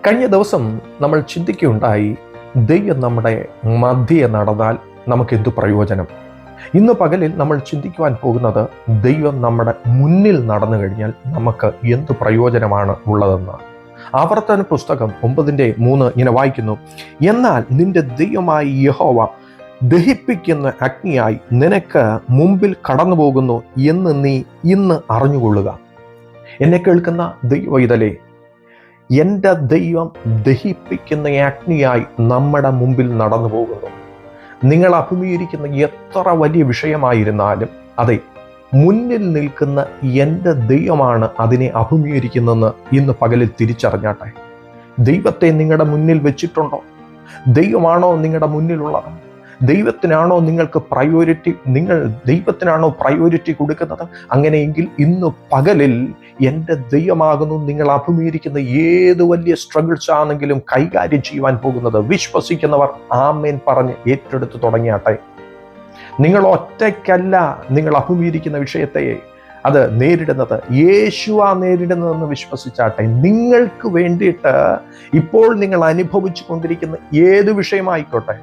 കഴിഞ്ഞ ദിവസം നമ്മൾ ചിന്തിക്കുകയുണ്ടായി, ദൈവം നമ്മുടെ മധ്യേ നടന്നാൽ നമുക്കെന്തു പ്രയോജനം. ഇന്ന് പകലിൽ നമ്മൾ ചിന്തിക്കുവാൻ പോകുന്നത്, ദൈവം നമ്മുടെ മുന്നിൽ നടന്നു കഴിഞ്ഞാൽ നമുക്ക് എന്ത് പ്രയോജനമാണ് ഉള്ളതെന്ന്. ആവർത്തന പുസ്തകം 9:3 ഇങ്ങനെ വായിക്കുന്നു, എന്നാൽ നിന്റെ ദൈവമായ യഹോവ ദഹിപ്പിക്കുന്ന അഗ്നിയായി നിനക്ക് മുമ്പിൽ കടന്നു പോകുന്നു എന്ന് നീ ഇന്ന് അറിഞ്ഞുകൊള്ളുക. എന്നെ കേൾക്കുന്ന ദൈവവൈതലേ, എൻ്റെ ദൈവം ദഹിപ്പിക്കുന്ന അഗ്നിയായി നമ്മുടെ മുമ്പിൽ നടന്നു പോകുന്നു. നിങ്ങൾ അഭിമുഖീകരിക്കുന്ന എത്ര വലിയ വിഷയമായിരുന്നാലും, അതെ, മുന്നിൽ നിൽക്കുന്ന എൻ്റെ ദൈവമാണ് അതിനെ അഭിമുഖീകരിക്കുന്നതെന്ന് ഇന്ന് പകലിൽ തിരിച്ചറിഞ്ഞാട്ടെ. ദൈവത്തെ നിങ്ങളുടെ മുന്നിൽ വെച്ചിട്ടുണ്ടോ? ദൈവമാണോ നിങ്ങളുടെ മുന്നിലുള്ളത്? ദൈവത്തിനാണോ നിങ്ങൾക്ക് പ്രയോറിറ്റി? നിങ്ങൾ ദൈവത്തിനാണോ പ്രയോറിറ്റി കൊടുക്കുന്നത്? അങ്ങനെയെങ്കിൽ ഇന്ന് പകലിൽ എൻ്റെ ദൈവമാകുന്നു നിങ്ങൾ അഭിമുഖീകരിക്കുന്ന ഏത് വലിയ സ്ട്രഗിൾസ് ആണെങ്കിലും കൈകാര്യം ചെയ്യുവാൻ പോകുന്നത്. വിശ്വസിക്കുന്നവർ ആമേൻ പറഞ്ഞ് ഏറ്റെടുത്ത് തുടങ്ങിയാട്ടെ. നിങ്ങൾ ഒറ്റയ്ക്കല്ല നിങ്ങൾ അഭിമുഖീകരിക്കുന്ന വിഷയത്തെ അത് നേരിടുന്നത്, യേശുവാ നേരിടുന്നതെന്ന് വിശ്വസിച്ചാട്ടെ. നിങ്ങൾക്ക് വേണ്ടിയിട്ട് ഇപ്പോൾ നിങ്ങൾ അനുഭവിച്ചു കൊണ്ടിരിക്കുന്ന ഏത് വിഷയമായിക്കോട്ടെ,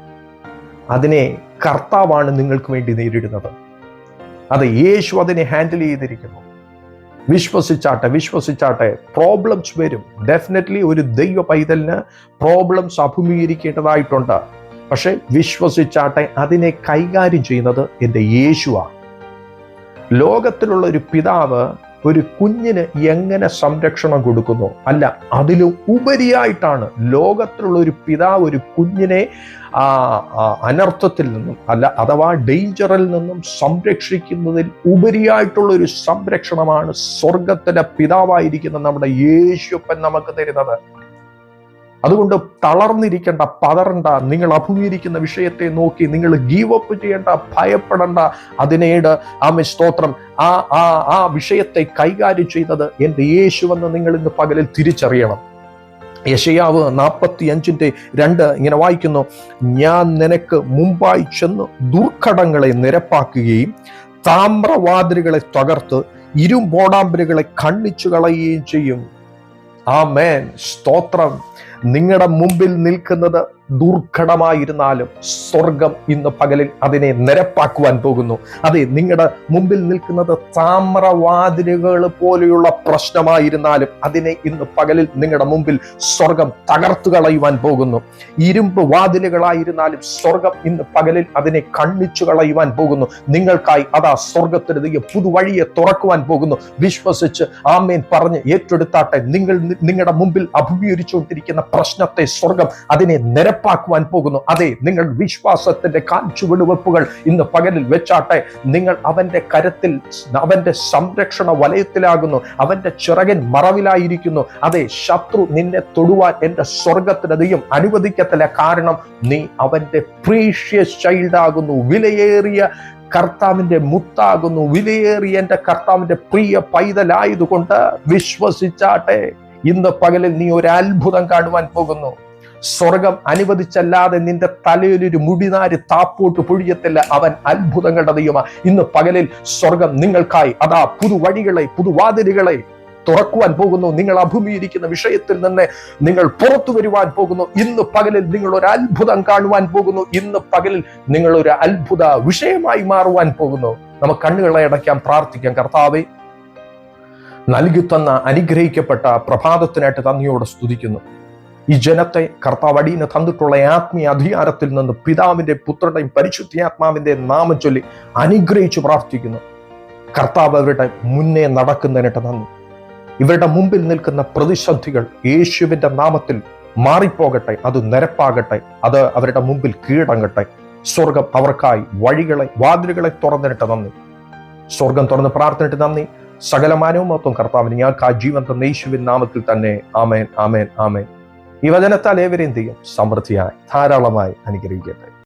അതിനെ കർത്താവാണ് നിങ്ങൾക്ക് വേണ്ടി നേരിടുന്നത്. അത് യേശു അതിനെ ഹാൻഡിൽ ചെയ്തിരിക്കുന്നു. വിശ്വസിച്ചാട്ടെ. പ്രോബ്ലംസ് വരും. ഡെഫിനറ്റ്ലി ഒരു ദൈവ പൈതലിന് പ്രോബ്ലംസ് അഭിമുഖീകരിക്കേണ്ടതായിട്ടുണ്ട്. പക്ഷെ വിശ്വസിച്ചാട്ടെ, അതിനെ കൈകാര്യം ചെയ്യുന്നത് എൻ്റെ യേശുവാണ്. ലോകത്തിലുള്ള ഒരു പിതാവ് ഒരു കുഞ്ഞിന് എങ്ങനെ സംരക്ഷണം കൊടുക്കുന്നു, അല്ല, അതിലും ഉപരിയായിട്ടാണ് ലോകത്തിലുള്ള ഒരു പിതാവ് ഒരു കുഞ്ഞിനെ അനർത്ഥത്തിൽ നിന്നും അഥവാ ഡേഞ്ചറിൽ നിന്നും സംരക്ഷിക്കുന്നതിൽ ഉപരിയായിട്ടുള്ള ഒരു സംരക്ഷണമാണ് സ്വർഗത്തിലെ പിതാവായിരിക്കുന്ന നമ്മുടെ യേശുപ്പൻ നമുക്ക് തരുന്നത്. അതുകൊണ്ട് തളർന്നിരിക്കേണ്ട, പതറണ്ട. നിങ്ങൾ അഭിമുഖീകരിക്കുന്ന വിഷയത്തെ നോക്കി നിങ്ങൾ ഗീവ് അപ്പ് ചെയ്യേണ്ട, ഭയപ്പെടേണ്ട. അതിനേട് സ്തോത്രം, ആ വിഷയത്തെ കൈകാര്യം ചെയ്തത് എൻ്റെ യേശുവെന്ന് നിങ്ങൾ ഇന്ന് പകലിൽ തിരിച്ചറിയണം. യെശയ്യാവ് 45:2 ഇങ്ങനെ വായിക്കുന്നു, ഞാൻ നിനക്ക് മുമ്പായി ചെന്ന് ദുർഘടങ്ങളെ നിരപ്പാക്കുകയും താമ്രവാതിലുകളെ തകർത്ത് ഇരുമ്പോടാമ്പലുകളെ ഖണ്ഡിച്ചു കളയുകയും ചെയ്യും. ആമേൻ, സ്തോത്രം. നിങ്ങളുടെ മുമ്പിൽ നിൽക്കുന്നത് ദുർഘടമായിരുന്നാലും സ്വർഗം ഇന്ന് പകലിൽ അതിനെ നിരപ്പാക്കുവാൻ പോകുന്നു. അതെ, നിങ്ങളുടെ മുമ്പിൽ നിൽക്കുന്നത് താമ്രവാതിലുകൾ പോലെയുള്ള പ്രശ്നമായിരുന്നാലും അതിനെ ഇന്ന് പകലിൽ നിങ്ങളുടെ മുമ്പിൽ സ്വർഗം തകർത്തു കളയുവാൻ പോകുന്നു. ഇരുമ്പ് വാതിലുകളായിരുന്നാലും സ്വർഗം ഇന്ന് പകലിൽ അതിനെ ഖണ്ഡിച്ചു കളയുവാൻ പോകുന്നു. നിങ്ങൾക്കായി അതാ സ്വർഗത്തിന് പുതുവഴിയെ തുറക്കുവാൻ പോകുന്നു. വിശ്വസിച്ച് ആമേൻ പറഞ്ഞ് ഏറ്റെടുത്താട്ടെ. നിങ്ങളുടെ മുമ്പിൽ അഭിമുഖീകരിച്ചുകൊണ്ടിരിക്കുന്ന പ്രശ്നത്തെ സ്വർഗം അതിനെ നിരപ്പാക്കുവാൻ പോകുന്നു. അതെ, നിങ്ങൾ വിശ്വാസത്തിന്റെ കാൽച്ചുവടുവെപ്പുകൾ ഇന്ന് പകലിൽ വെച്ചാട്ടെ. നിങ്ങൾ അവന്റെ കരത്തിൽ, അവന്റെ സംരക്ഷണ വലയത്തിലാകുന്നു, അവന്റെ ചിറകിൻ മറവിലായിരിക്കുന്നു. അതെ, ശത്രു നിന്നെ തൊടുവാൻ എൻ്റെ സ്വർഗത്തിന് ദൈവം അനുവദിക്കത്തില്ല. കാരണം നീ അവന്റെ പ്രീഷ്യസ് ചൈൽഡ് ആകുന്നു, വിലയേറിയ കർത്താവിന്റെ മുത്താകുന്നു, വിലയേറിയ എൻ്റെ കർത്താവിന്റെ പ്രിയ പൈതലായതുകൊണ്ട് വിശ്വസിച്ചാട്ടെ. ഇന്ന് പകലിൽ നീ ഒരു അത്ഭുതം കാണുവാൻ പോകുന്നു. സ്വർഗം അനുവദിച്ചല്ലാതെ നിന്റെ തലയിലൊരു മുടിനാര് താപ്പോട്ട് പൊഴിയത്തില്ല. അവൻ അത്ഭുതങ്ങളുടെ ദൈവമാണ്. ഇന്ന് പകലിൽ സ്വർഗം നിങ്ങൾക്കായി അതാ പുതുവഴികളെ, പുതുവാതിലുകളെ തുറക്കുവാൻ പോകുന്നു. നിങ്ങൾ അഭിമുഖീകരിക്കുന്ന വിഷയത്തിൽ നിന്ന് നിങ്ങൾ പുറത്തു വരുവാൻ പോകുന്നു. ഇന്ന് പകലിൽ നിങ്ങൾ ഒരു അത്ഭുതം കാണുവാൻ പോകുന്നു. ഇന്ന് പകലിൽ നിങ്ങൾ ഒരു അത്ഭുത വിഷയമായി മാറുവാൻ പോകുന്നു. നമുക്ക് കണ്ണുകളെ അടയ്ക്കാം, പ്രാർത്ഥിക്കാം. കർത്താവേ, നൽകി തന്ന അനുഗ്രഹിക്കപ്പെട്ട പ്രഭാതത്തിനായിട്ട് നന്ദിയോടെ സ്തുതിക്കുന്നു. ഈ ജനത്തെ കർത്താവ് അടിയന് തന്നിട്ടുള്ള ആത്മീയ അധികാരത്തിൽ നിന്ന് പിതാവിന്റെ, പുത്രന്റെയും പരിശുദ്ധാത്മാവിന്റെ നാമം ചൊല്ലി അനുഗ്രഹിച്ചു പ്രാർത്ഥിക്കുന്നു. കർത്താവ് അവരുടെ മുന്നേ നടക്കുന്നതിനായിട്ട് നന്ദി. ഇവരുടെ മുമ്പിൽ നിൽക്കുന്ന പ്രതിസന്ധികൾ യേശുവിന്റെ നാമത്തിൽ മാറിപ്പോകട്ടെ, അത് നിരപ്പാകട്ടെ, അത് അവരുടെ മുമ്പിൽ കീഴടങ്ങട്ടെ. സ്വർഗം അവർക്കായി വഴികളെ, വാതിലുകളെ തുറന്നിട്ട് നന്ദി. സ്വർഗം തുറന്ന് പ്രാർത്ഥനയിട്ട് നന്ദി. സകലമാനവും മൊത്തം കർത്താവിന് ഞങ്ങൾക്ക് ആ ജീവൻ തന്ന യേശുവിൻ നാമത്തിൽ തന്നെ. ആമേൻ, ആമേൻ, ആമേൻ. ഈ വചനത്താൽ ഏവരെയും ദൈവം സമൃദ്ധിയായി ധാരാളമായി അനുഗ്രഹിക്കട്ടെ.